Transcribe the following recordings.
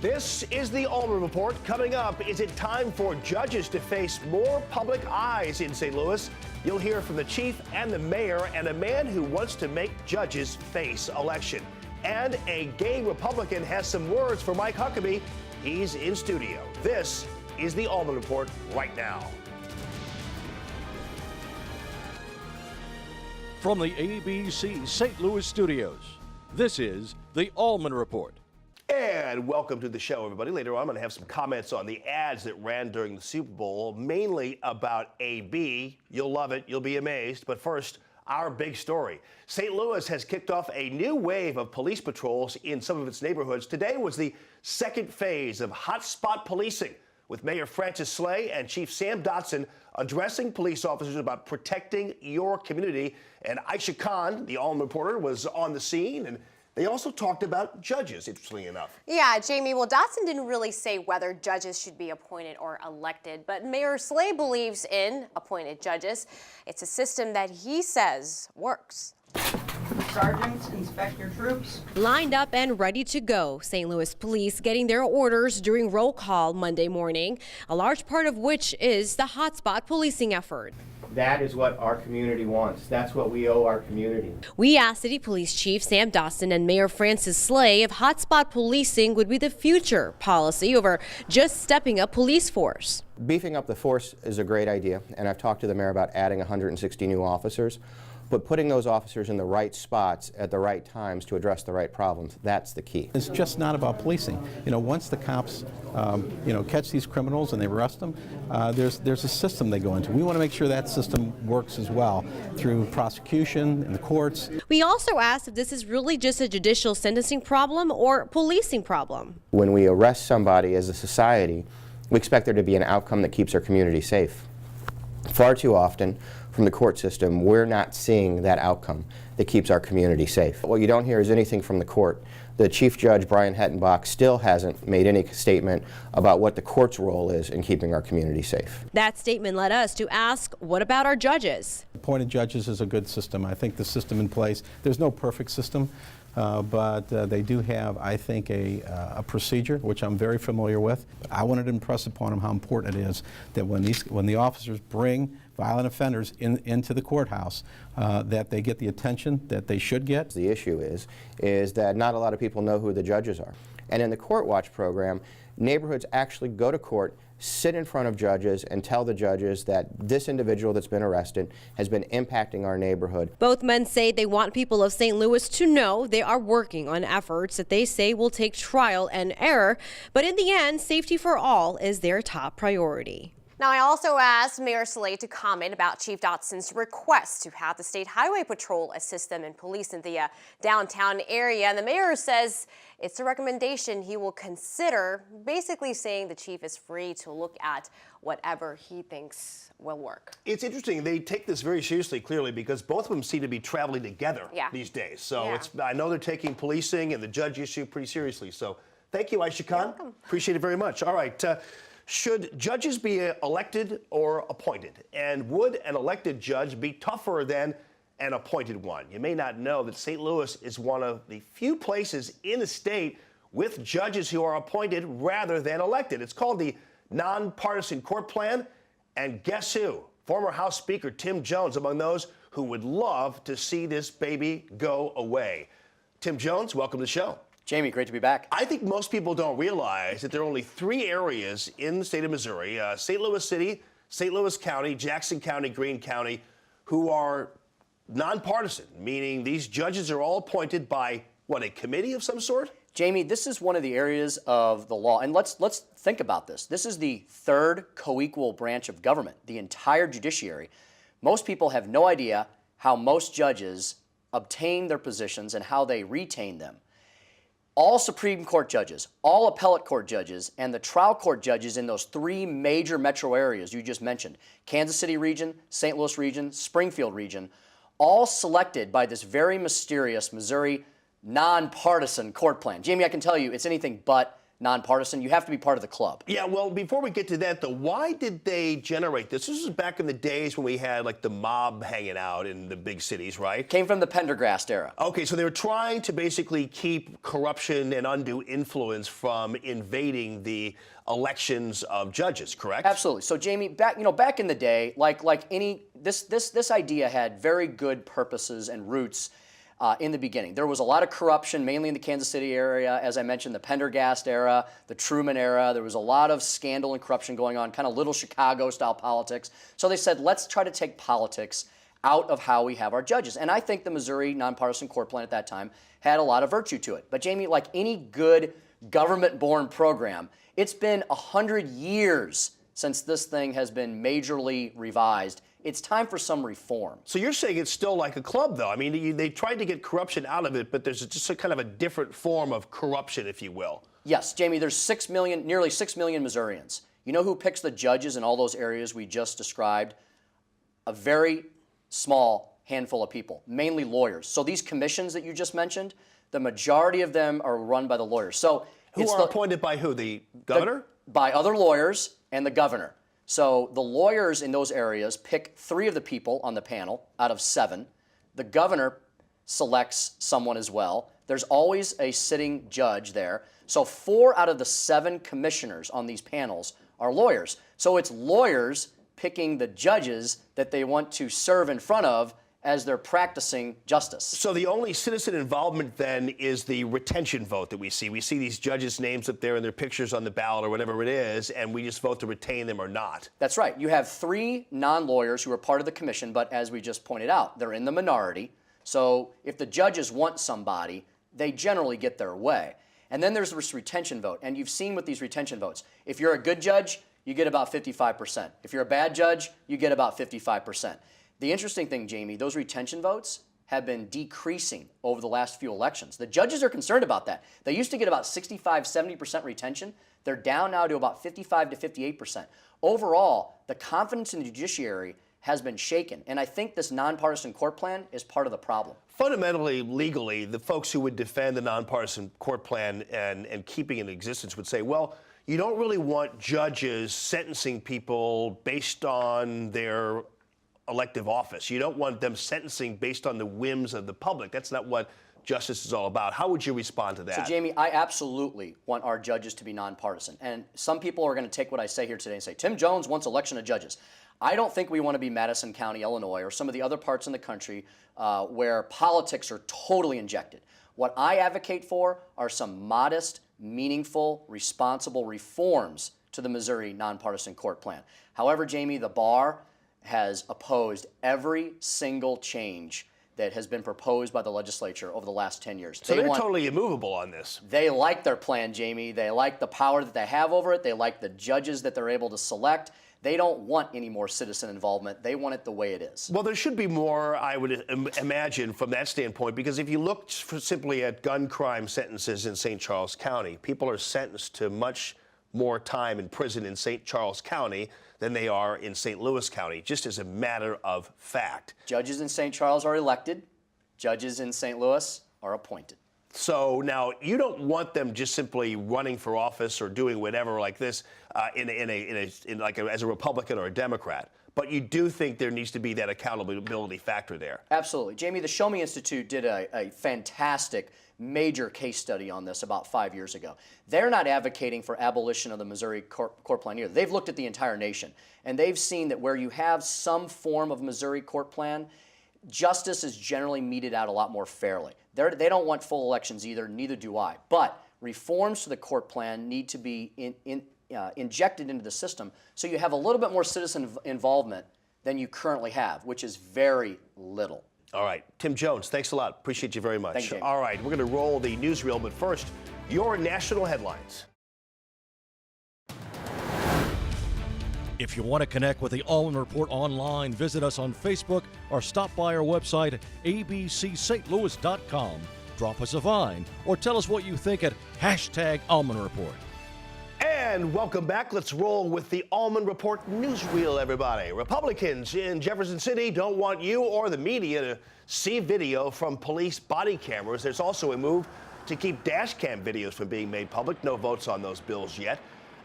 This is the Allman Report. Coming up, is it time for judges to face more public eyes in St. Louis? You'll hear from the chief and the mayor and a man who wants to make judges face election. And a gay Republican has some words for Mike Huckabee. He's in studio. This is the Allman Report right now. From the ABC St. Louis studios, this is the Allman Report. And welcome to the show, everybody. Later on, I'm going to have some comments on the ads that ran during the Super Bowl, mainly about AB. You'll love it. You'll be amazed. But first, our big story. St. Louis has kicked off a new wave of police patrols in some of its neighborhoods. Today was the second phase of hotspot policing, with Mayor Francis Slay and Chief Sam Dotson addressing police officers about protecting your community. And Aisha Khan, the Allman reporter, was on the scene, and they also talked about judges, interestingly enough. Yeah, Jamie, well, Dotson didn't really say whether judges should be appointed or elected, but Mayor Slay believes in appointed judges. It's a system that he says works. Sergeants, inspect your troops. Lined up and ready to go, St. Louis police getting their orders during roll call Monday morning, a large part of which is the hotspot policing effort. That is what our community wants. That's what we owe our community. We asked City Police Chief Sam Dotson and Mayor Francis Slay if hotspot policing would be the future policy over just stepping up police force. Beefing up the force is a great idea, and I've talked to the mayor about adding 160 new officers. But putting those officers in the right spots at the right times to address the right problems, that's the key. It's just not about policing. You know, once the cops, catch these criminals and they arrest them, there's a system they go into. We want to make sure that system works as well through prosecution and the courts. We also asked if this is really just a judicial sentencing problem or policing problem. When we arrest somebody as a society, we expect there to be an outcome that keeps our community safe. Far too often, from the court system, we're not seeing that outcome that keeps our community safe. What you don't hear is anything from the court. The Chief Judge, Brian Hettenbach, still hasn't made any statement about what the court's role is in keeping our community safe. That statement led us to ask, what about our judges? Appointed judges is a good system. I think the system in place, there's no perfect system, but they do have, I think, a procedure, which I'm very familiar with. I wanted to impress upon them how important it is that when the officers bring violent offenders into the courthouse, that they get the attention that they should get. The issue is that not a lot of people know who the judges are. And in the Court Watch program, neighborhoods actually go to court, sit in front of judges, and tell the judges that this individual that's been arrested has been impacting our neighborhood. Both men say they want people of St. Louis to know they are working on efforts that they say will take trial and error, but in the end, safety for all is their top priority. Now, I also asked Mayor Slay to comment about Chief Dotson's request to have the State Highway Patrol assist them in police in the downtown area. And the mayor says it's a recommendation he will consider, basically saying the chief is free to look at whatever he thinks will work. It's interesting. They take this very seriously, clearly, because both of them seem to be traveling together these days. So I know they're taking policing and the judge issue pretty seriously. So thank you, Aisha Khan. You're welcome. Appreciate it very much. All right. Should judges be elected or appointed? And would an elected judge be tougher than an appointed one? You may not know that St. Louis is one of the few places in the state with judges who are appointed rather than elected. It's called the Nonpartisan Court Plan. And guess who? Former House Speaker Tim Jones among those who would love to see this baby go away. Tim Jones, welcome to the show. Jamie, great to be back. I think most people don't realize that there are only 3 areas in the state of Missouri, St. Louis City, St. Louis County, Jackson County, Greene County, who are nonpartisan, meaning these judges are all appointed by, what, a committee of some sort? Jamie, this is one of the areas of the law, and let's think about this. This is the third co-equal branch of government, the entire judiciary. Most people have no idea how most judges obtain their positions and how they retain them. All Supreme Court judges, all appellate court judges, and the trial court judges in those 3 major metro areas you just mentioned, Kansas City region, St. Louis region, Springfield region, all selected by this very mysterious Missouri nonpartisan court plan. Jamie, I can tell you it's anything but nonpartisan, you have to be part of the club. Yeah, well, before we get to that, though, why did they generate this? This was back in the days when we had, like, the mob hanging out in the big cities, right? Came from the Pendergast era. Okay, so they were trying to basically keep corruption and undue influence from invading the elections of judges, correct? Absolutely. So, Jamie, back in the day, this idea had very good purposes and roots in the beginning. There was a lot of corruption, mainly in the Kansas City area, as I mentioned, the Pendergast era, the Truman era. There was a lot of scandal and corruption going on, kind of little Chicago-style politics. So they said, let's try to take politics out of how we have our judges. And I think the Missouri Nonpartisan Court Plan at that time had a lot of virtue to it. But, Jamie, like any good government-born program, it's been 100 years since this thing has been majorly revised. It's time for some reform. So you're saying it's still like a club, though. I mean, they tried to get corruption out of it, but there's just a kind of a different form of corruption, if you will. Yes, Jamie, there's nearly 6 million Missourians. You know who picks the judges in all those areas we just described? A very small handful of people, mainly lawyers. So these commissions that you just mentioned, the majority of them are run by the lawyers. So Who are appointed by who? The governor? By other lawyers and the governor. So the lawyers in those areas pick 3 of the people on the panel out of 7. The governor selects someone as well. There's always a sitting judge there. So 4 out of the 7 commissioners on these panels are lawyers. So it's lawyers picking the judges that they want to serve in front of as they're practicing justice. So the only citizen involvement then is the retention vote that we see. We see these judges' names up there and their pictures on the ballot or whatever it is, and we just vote to retain them or not. That's right. You have 3 non-lawyers who are part of the commission, but as we just pointed out, they're in the minority. So if the judges want somebody, they generally get their way. And then there's this retention vote, and you've seen with these retention votes, if you're a good judge, you get about 55%. If you're a bad judge, you get about 55%. The interesting thing, Jamie, those retention votes have been decreasing over the last few elections. The judges are concerned about that. They used to get about 65, 70% retention. They're down now to about 55 to 58%. Overall, the confidence in the judiciary has been shaken, and I think this nonpartisan court plan is part of the problem. Fundamentally, legally, the folks who would defend the nonpartisan court plan and keeping it in existence would say, well, you don't really want judges sentencing people based on their elective office. You don't want them sentencing based on the whims of the public. That's not what justice is all about. How would you respond to that? So, Jamie, I absolutely want our judges to be nonpartisan. And some people are going to take what I say here today and say, Tim Jones wants election of judges. I don't think we want to be Madison County, Illinois, or some of the other parts in the country where politics are totally injected. What I advocate for are some modest, meaningful, responsible reforms to the Missouri Nonpartisan Court Plan. However, Jamie, the bar has opposed every single change that has been proposed by the legislature over the last 10 years. So they're totally immovable on this. They like their plan, Jamie. They like the power that they have over it. They like the judges that they're able to select. They don't want any more citizen involvement. They want it the way it is. Well, there should be more, I would imagine, from that standpoint, because if you look simply at gun crime sentences in St. Charles County, people are sentenced to much more time in prison in St. Charles County than they are in St. Louis County, just as a matter of fact. Judges in St. Charles are elected. Judges in St. Louis are appointed. So now you don't want them just simply running for office or doing whatever like this as a Republican or a Democrat. But you do think there needs to be that accountability factor there. Absolutely. Jamie, the Show Me Institute did a fantastic major case study on this about 5 years ago. They're not advocating for abolition of the Missouri court plan either. They've looked at the entire nation, and they've seen that where you have some form of Missouri court plan, justice is generally meted out a lot more fairly. They don't want full elections either, neither do I. But reforms to the court plan need to be injected into the system so you have a little bit more citizen involvement than you currently have, which is very little. All right. Tim Jones, thanks a lot. Appreciate you very much. Thank you. All right. We're going to roll the newsreel, but first, your national headlines. If you want to connect with the Allman Report online, visit us on Facebook or stop by our website at abcstlouis.com. Drop us a vine or tell us what you think at #Allman Report. And welcome back. Let's roll with the Allman Report newsreel, everybody. Republicans in Jefferson City don't want you or the media to see video from police body cameras. There's also a move to keep dash cam videos from being made public. No votes on those bills yet.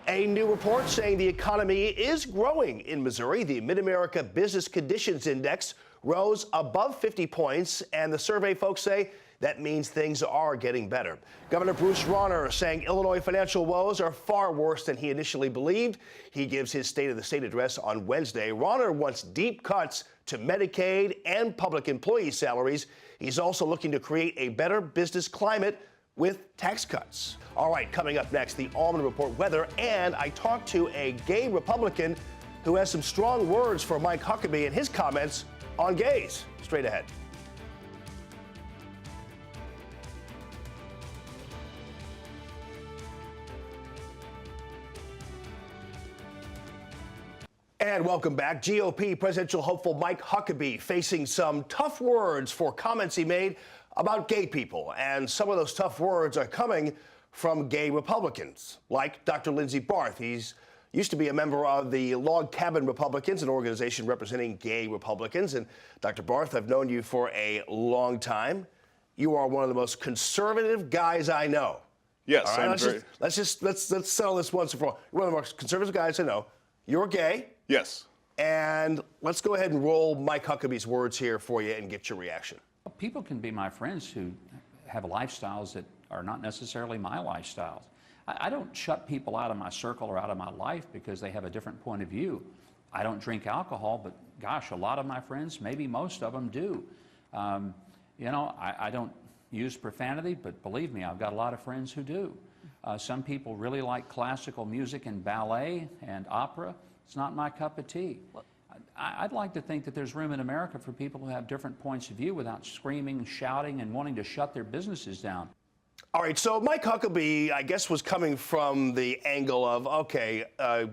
A new report saying the economy is growing in Missouri. The Mid-America Business Conditions Index rose above 50 points, and the survey folks say that means things are getting better. Governor Bruce Rauner saying Illinois financial woes are far worse than he initially believed. He gives his State of the State address on Wednesday. Rauner wants deep cuts to Medicaid and public employee salaries. He's also looking to create a better business climate with tax cuts. All right, coming up next, the Allman Report weather, and I talked to a gay Republican who has some strong words for Mike Huckabee and his comments on gays. Straight ahead. And welcome back. GOP presidential hopeful Mike Huckabee facing some tough words for comments he made about gay people. And some of those tough words are coming from gay Republicans, like Dr. Lindsey Barth. He's used to be a member of the Log Cabin Republicans, an organization representing gay Republicans. And Dr. Barth, I've known you for a long time. You are one of the most conservative guys I know. Yes, all right, I'm let's settle this once and for all. You're one of the most conservative guys I know. You're gay. Yes. And let's go ahead and roll Mike Huckabee's words here for you and get your reaction. People can be my friends who have lifestyles that are not necessarily my lifestyles. I don't shut people out of my circle or out of my life because they have a different point of view. I don't drink alcohol, but gosh, a lot of my friends, maybe most of them do. You know, I don't use profanity, but believe me, I've got a lot of friends who do. Some people really like classical music and ballet and opera. It's not my cup of tea. I'd like to think that there's room in America for people who have different points of view without screaming, shouting, and wanting to shut their businesses down. All right, so Mike Huckabee, I guess, was coming from the angle of, okay,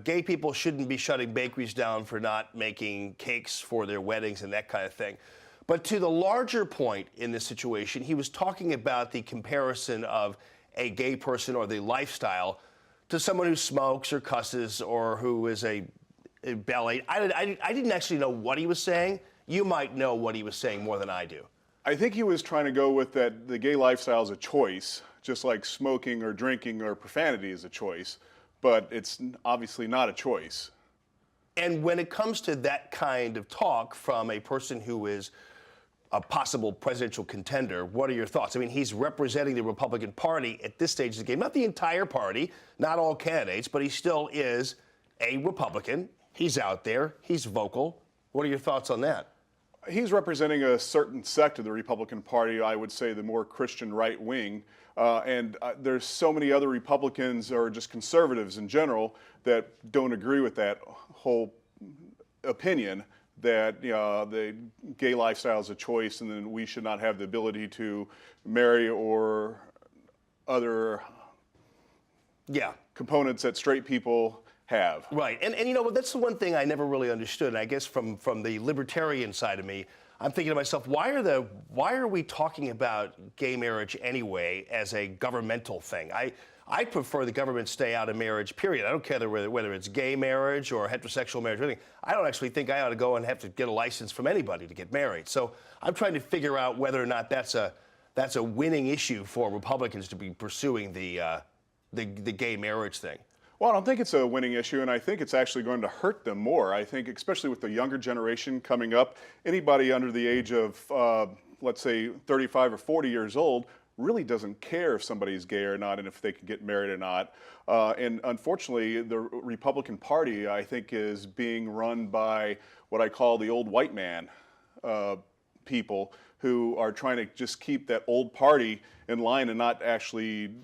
gay people shouldn't be shutting bakeries down for not making cakes for their weddings and that kind of thing. But to the larger point in this situation, he was talking about the comparison of a gay person or the lifestyle to someone who smokes or cusses or who is a ballet. I didn't actually know what he was saying. You might know what he was saying more than I do. I think he was trying to go with that the gay lifestyle is a choice, just like smoking or drinking or profanity is a choice, but it's obviously not a choice. And when it comes to that kind of talk from a person who is a possible presidential contender, what are your thoughts? I mean, he's representing the Republican Party at this stage of the game, not the entire party, not all candidates, but he still is a Republican. He's out there. He's vocal. What are your thoughts on that? He's representing a certain sect of the Republican Party, I would say the more Christian right wing, and there's so many other Republicans or just conservatives in general that don't agree with that whole opinion that the gay lifestyle is a choice and then we should not have the ability to marry or other components that straight people have. Right, and you know, that's the one thing I never really understood. And I guess from the libertarian side of me, I'm thinking to myself, why are we talking about gay marriage anyway as a governmental thing? I prefer the government stay out of marriage, period. I don't care whether it's gay marriage or heterosexual marriage or anything. I don't actually think I ought to go and have to get a license from anybody to get married. So I'm trying to figure out whether or not that's a winning issue for Republicans to be pursuing the gay marriage thing. Well, I don't think it's a winning issue, and I think it's actually going to hurt them more. I think, especially with the younger generation coming up, anybody under the age of, let's say, 35 or 40 years old really doesn't care if somebody's gay or not and if they can get married or not. And unfortunately, the Republican Party, I think, is being run by what I call the old white man people who are trying to just keep that old party in line and not actually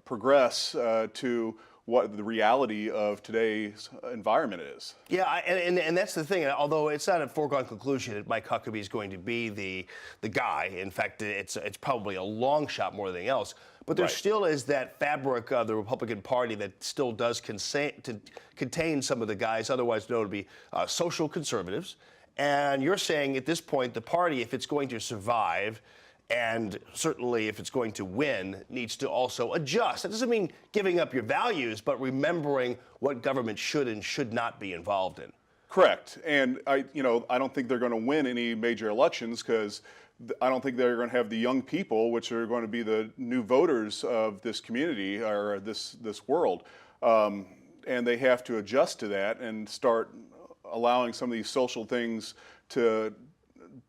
progress to what the reality of today's environment is. Yeah, and that's the thing. Although it's not a foregone conclusion that Mike Huckabee is going to be the guy. In fact, it's probably a long shot more than anything else. But there still is that fabric of the Republican Party that still does contain some of the guys otherwise known to be social conservatives. And you're saying at this point the party, if it's going to survive, and certainly if it's going to win, needs to also adjust. That doesn't mean giving up your values, but remembering what government should and should not be involved in. Correct. And I don't think they're going to win any major elections because I don't think they're going to have the young people, which are going to be the new voters of this community or this world. And they have to adjust to that and start allowing some of these social things to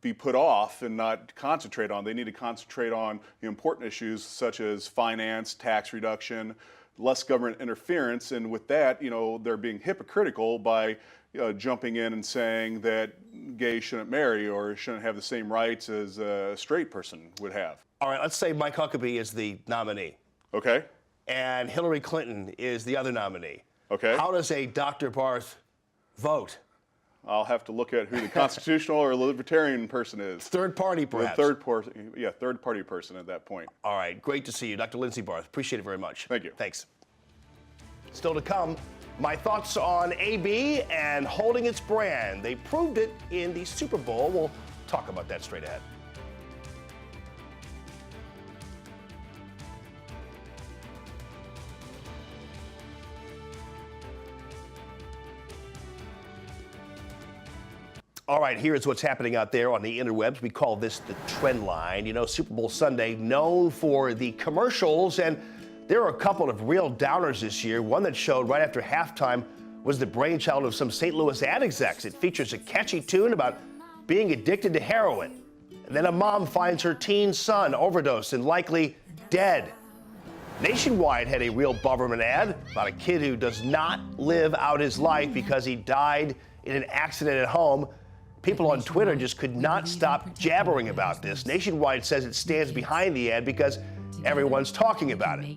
be put off and not concentrate on. They need to concentrate on the important issues such as finance, tax reduction, less government interference, and with that, they're being hypocritical by jumping in and saying that gays shouldn't marry or shouldn't have the same rights as a straight person would have. All right, let's say Mike Huckabee is the nominee. Okay. And Hillary Clinton is the other nominee. Okay. How does a Dr. Barth vote? I'll have to look at who the constitutional or libertarian person is. Third party, perhaps. Third party person at that point. All right, great to see you, Dr. Lindsey Barth. Appreciate it very much. Thank you. Thanks. Still to come, my thoughts on AB and holding its brand. They proved it in the Super Bowl. We'll talk about that straight ahead. All right, here's what's happening out there on the interwebs. We call this the trend line. Super Bowl Sunday, known for the commercials, and there are a couple of real downers this year. One that showed right after halftime was the brainchild of some St. Louis ad execs. It features a catchy tune about being addicted to heroin. And then a mom finds her teen son overdosed and likely dead. Nationwide had a real Bubberman ad about a kid who does not live out his life because he died in an accident at home. People on Twitter just could not stop jabbering about this. Nationwide says it stands behind the ad because everyone's talking about it.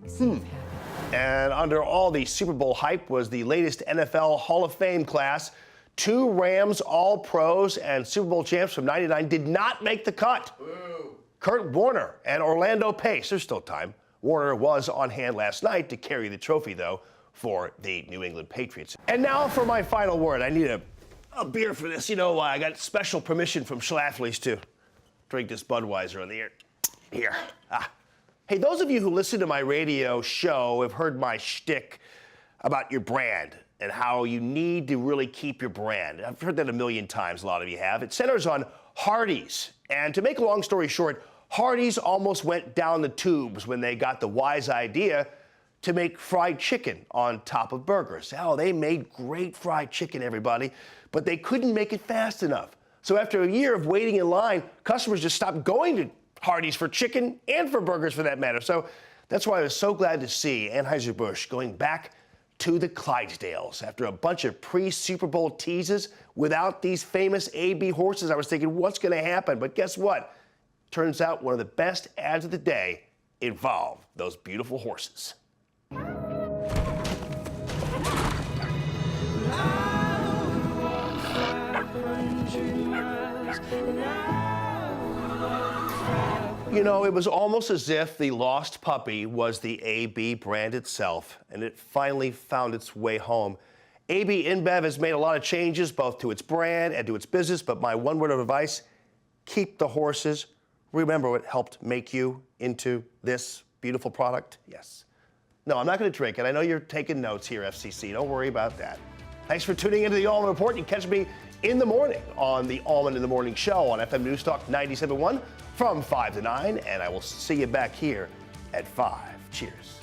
And under all the Super Bowl hype was the latest NFL Hall of Fame class. 2 Rams All-Pros and Super Bowl champs from '99 did not make the cut. Whoa. Kurt Warner and Orlando Pace. There's still time. Warner was on hand last night to carry the trophy, though, for the New England Patriots. And now for my final word. I need a beer for this. I got special permission from Schlafly's to drink this Budweiser on the air. Here. Hey, those of you who listen to my radio show have heard my shtick about your brand and how you need to really keep your brand. I've heard that a million times, a lot of you have. It centers on Hardee's. And to make a long story short, Hardee's almost went down the tubes when they got the wise idea to make fried chicken on top of burgers. Oh, they made great fried chicken, everybody, but they couldn't make it fast enough. So after a year of waiting in line, customers just stopped going to Hardee's for chicken and for burgers for that matter. So that's why I was so glad to see Anheuser-Busch going back to the Clydesdales after a bunch of pre-Super Bowl teases without these famous AB horses. I was thinking, what's going to happen? But guess what? Turns out one of the best ads of the day involved those beautiful horses. It was almost as if the lost puppy was the AB brand itself, and it finally found its way home. AB InBev has made a lot of changes, both to its brand and to its business, but my one word of advice, keep the horses. Remember what helped make you into this beautiful product? Yes. No, I'm not going to drink it. I know you're taking notes here, FCC. Don't worry about that. Thanks for tuning into the Allman Report. You can catch me in the morning on the Allman in the Morning Show on FM News Talk 97.1 from 5 to 9, and I will see you back here at 5. Cheers.